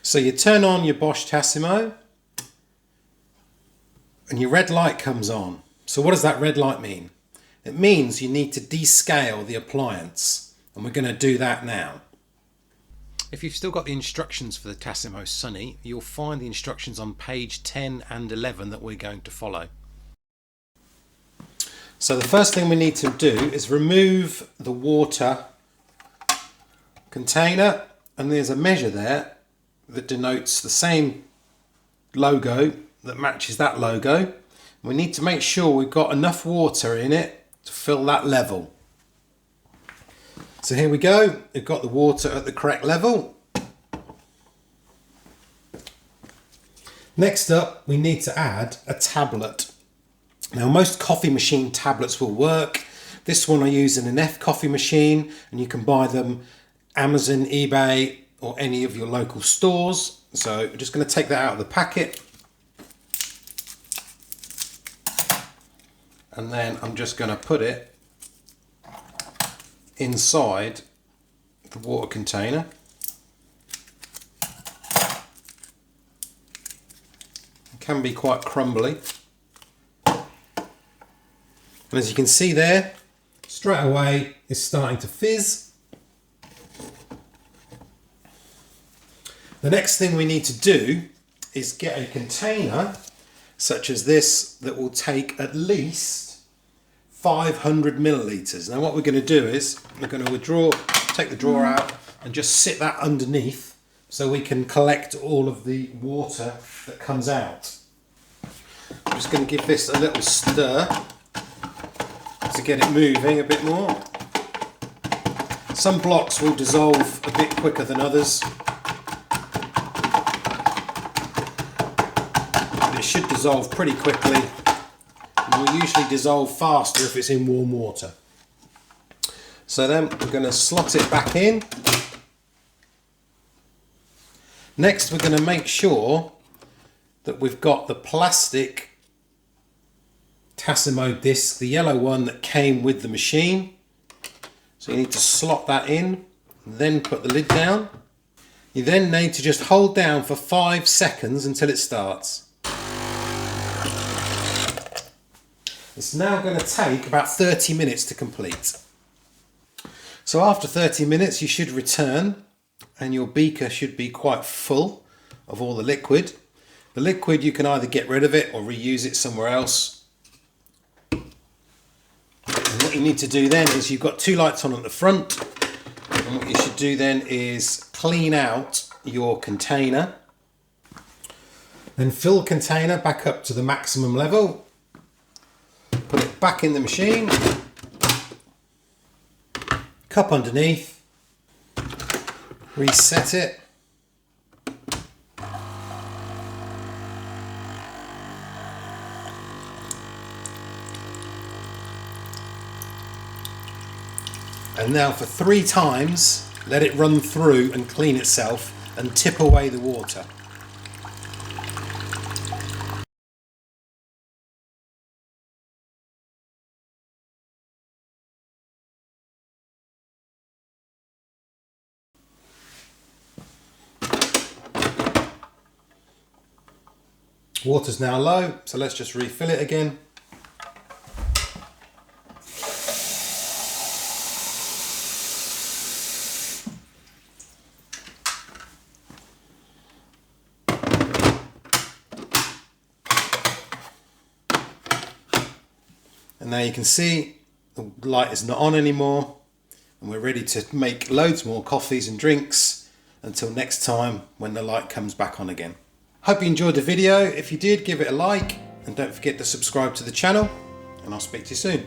So you turn on your Bosch Tassimo and your red light comes on. So what does that red light mean? It means you need to descale the appliance, and we're going to do that now. If you've still got the instructions for the Tassimo Suny, you'll find the instructions on page 10 and 11 that we're going to follow. So the first thing we need to do is remove the water container, and there's a measure there that denotes the same logo that matches that logo. We need to make sure we've got enough water in it to fill that level. So here we go, we've got the water at the correct level. Next up, we need to add a tablet. Now most coffee machine tablets will work. This one I use in an F coffee machine, and you can buy them Amazon, eBay, or any of your local stores. So we're just going to take that out of the packet. And then I'm just going to put it inside the water container. It can be quite crumbly. And as you can see there, straight away it's starting to fizz. The next thing we need to do is get a container such as this that will take at least 500 millilitres. Now what we're going to do is we're going to take the drawer out and just sit that underneath so we can collect all of the water that comes out. I'm just going to give this a little stir to get it moving a bit more. Some blocks will dissolve a bit quicker than others. But it should dissolve pretty quickly. And will usually dissolve faster if it's in warm water. So then we're going to slot it back in. Next we're going to make sure that we've got the plastic Tassimo disc, the yellow one that came with the machine. So you need to slot that in, then put the lid down. You then need to just hold down for 5 seconds until it starts. It's now going to take about 30 minutes to complete. So after 30 minutes you should return, and your beaker should be quite full of all the liquid. The liquid, you can either get rid of it or reuse it somewhere else. And what you need to do then is you've got 2 lights on at the front, and what you should do then is clean out your container. Then fill the container back up to the maximum level. Put it back in the machine, cup underneath, reset it, and now for 3 times let it run through and clean itself and tip away the water. Water's now low, so let's just refill it again. And now you can see the light is not on anymore, and we're ready to make loads more coffees and drinks until next time when the light comes back on again. Hope you enjoyed the video. If you did, give it a like, and don't forget to subscribe to the channel, and I'll speak to you soon.